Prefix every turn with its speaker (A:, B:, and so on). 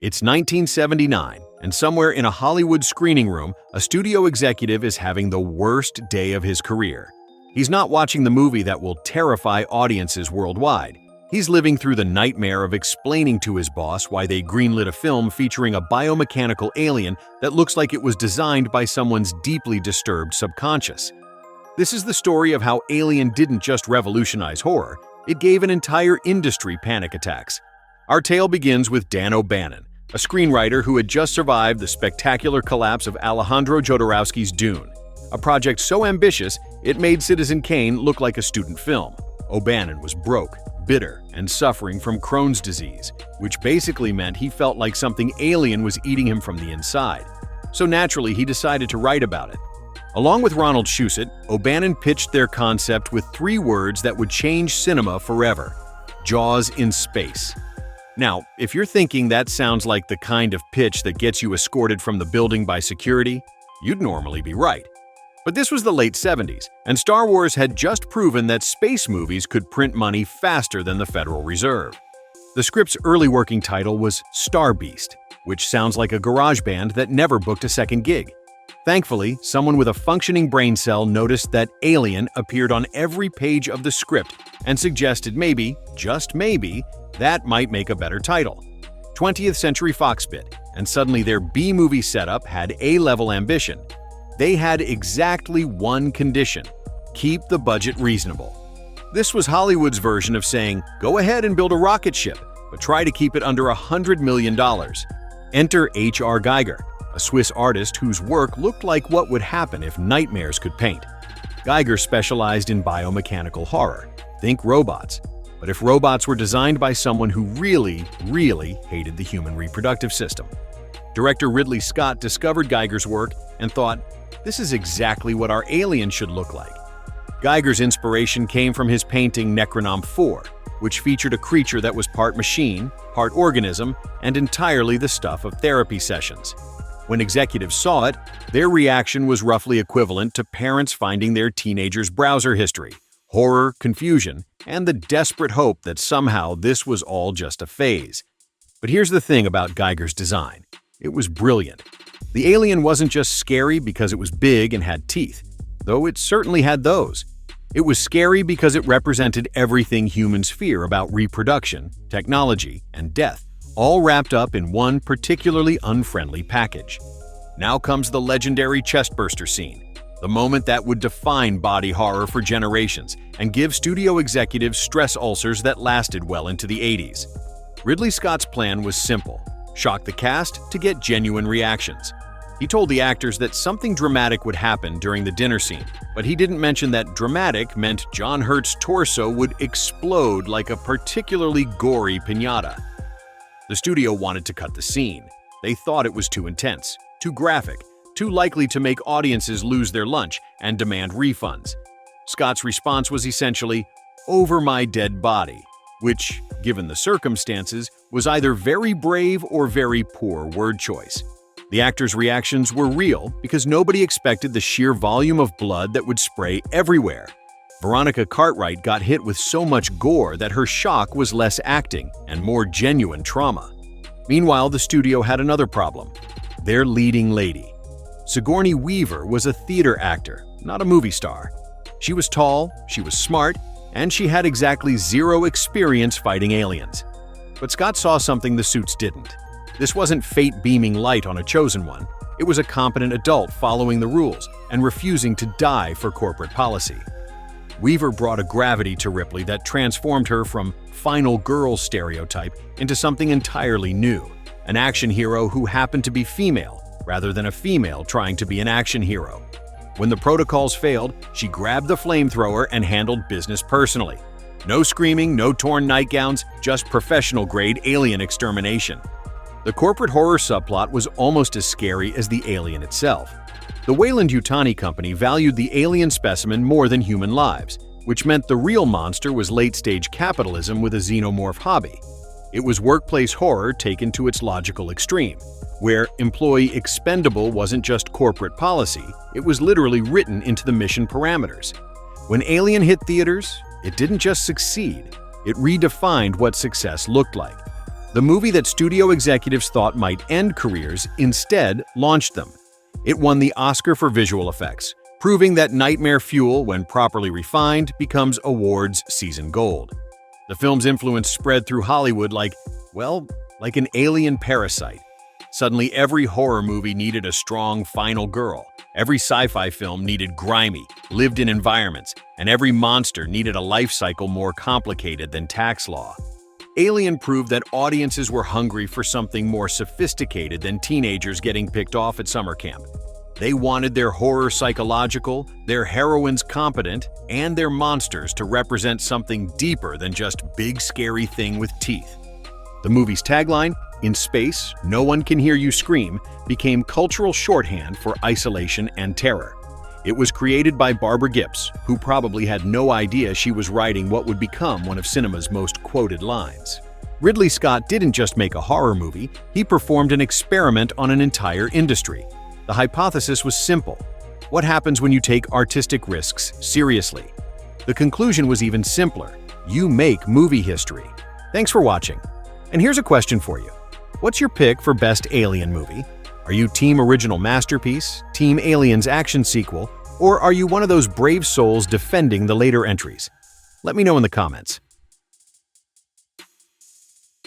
A: It's 1979, and somewhere in a Hollywood screening room, a studio executive is having the worst day of his career. He's not watching the movie that will terrify audiences worldwide. He's living through the nightmare of explaining to his boss why they greenlit a film featuring a biomechanical alien that looks like it was designed by someone's deeply disturbed subconscious. This is the story of how Alien didn't just revolutionize horror, it gave an entire industry panic attacks. Our tale begins with Dan O'Bannon, a screenwriter who had just survived the spectacular collapse of Alejandro Jodorowsky's Dune, a project so ambitious it made Citizen Kane look like a student film. O'Bannon was broke, bitter, and suffering from Crohn's disease, which basically meant he felt like something alien was eating him from the inside. So naturally, he decided to write about it. Along with Ronald Shusett, O'Bannon pitched their concept with 3 words that would change cinema forever: Jaws in space. Now, if you're thinking that sounds like the kind of pitch that gets you escorted from the building by security, you'd normally be right. But this was the late 70s, and Star Wars had just proven that space movies could print money faster than the Federal Reserve. The script's early working title was Star Beast, which sounds like a garage band that never booked a second gig. Thankfully, someone with a functioning brain cell noticed that Alien appeared on every page of the script and suggested maybe, just maybe, that might make a better title. 20th Century Fox bit, and suddenly their B-movie setup had A-level ambition. They had exactly one condition: keep the budget reasonable. This was Hollywood's version of saying, go ahead and build a rocket ship, but try to keep it under $100 million. Enter H.R. Giger, a Swiss artist whose work looked like what would happen if nightmares could paint. Giger specialized in biomechanical horror. Think robots. But if robots were designed by someone who really, really hated the human reproductive system. Director Ridley Scott discovered Giger's work and thought, this is exactly what our alien should look like. Giger's inspiration came from his painting Necronom 4, which featured a creature that was part machine, part organism, and entirely the stuff of therapy sessions. When executives saw it, their reaction was roughly equivalent to parents finding their teenager's browser history: horror, confusion, and the desperate hope that somehow this was all just a phase. But here's the thing about Giger's design. It was brilliant. The alien wasn't just scary because it was big and had teeth, though it certainly had those. It was scary because it represented everything humans fear about reproduction, technology, and death, all wrapped up in one particularly unfriendly package. Now comes the legendary chestburster scene, the moment that would define body horror for generations and give studio executives stress ulcers that lasted well into the 80s. Ridley Scott's plan was simple: shock the cast to get genuine reactions. He told the actors that something dramatic would happen during the dinner scene, but he didn't mention that dramatic meant John Hurt's torso would explode like a particularly gory piñata. The studio wanted to cut the scene. They thought it was too intense, too graphic, too likely to make audiences lose their lunch and demand refunds. Scott's response was essentially, "Over my dead body," which, given the circumstances, was either very brave or very poor word choice. The actors' reactions were real because nobody expected the sheer volume of blood that would spray everywhere. Veronica Cartwright got hit with so much gore that her shock was less acting and more genuine trauma. Meanwhile, the studio had another problem: their leading lady. Sigourney Weaver was a theater actor, not a movie star. She was tall, she was smart, and she had exactly 0 experience fighting aliens. But Scott saw something the suits didn't. This wasn't fate beaming light on a chosen one. It was a competent adult following the rules and refusing to die for corporate policy. Weaver brought a gravity to Ripley that transformed her from final girl stereotype into something entirely new: an action hero who happened to be female, rather than a female trying to be an action hero. When the protocols failed, she grabbed the flamethrower and handled business personally. No screaming, no torn nightgowns, just professional-grade alien extermination. The corporate horror subplot was almost as scary as the alien itself. The Weyland-Yutani Company valued the alien specimen more than human lives, which meant the real monster was late-stage capitalism with a xenomorph hobby. It was workplace horror taken to its logical extreme, where employee expendable wasn't just corporate policy, it was literally written into the mission parameters. When Alien hit theaters, it didn't just succeed, it redefined what success looked like. The movie that studio executives thought might end careers instead launched them. It won the Oscar for visual effects, proving that nightmare fuel, when properly refined, becomes awards season gold. The film's influence spread through Hollywood like an alien parasite. Suddenly, every horror movie needed a strong final girl. Every sci-fi film needed grimy, lived-in environments, and every monster needed a life cycle more complicated than tax law. Alien proved that audiences were hungry for something more sophisticated than teenagers getting picked off at summer camp. They wanted their horror psychological, their heroines competent, and their monsters to represent something deeper than just big scary thing with teeth. The movie's tagline, "In space, no one can hear you scream," became cultural shorthand for isolation and terror. It was created by Barbara Gibbs, who probably had no idea she was writing what would become one of cinema's most quoted lines. Ridley Scott didn't just make a horror movie, he performed an experiment on an entire industry. The hypothesis was simple. What happens when you take artistic risks seriously? The conclusion was even simpler. You make movie history. Thanks for watching. And here's a question for you. What's your pick for Best Alien Movie? Are you Team Original Masterpiece, Team Aliens Action Sequel, or are you one of those brave souls defending the later entries? Let me know in the comments.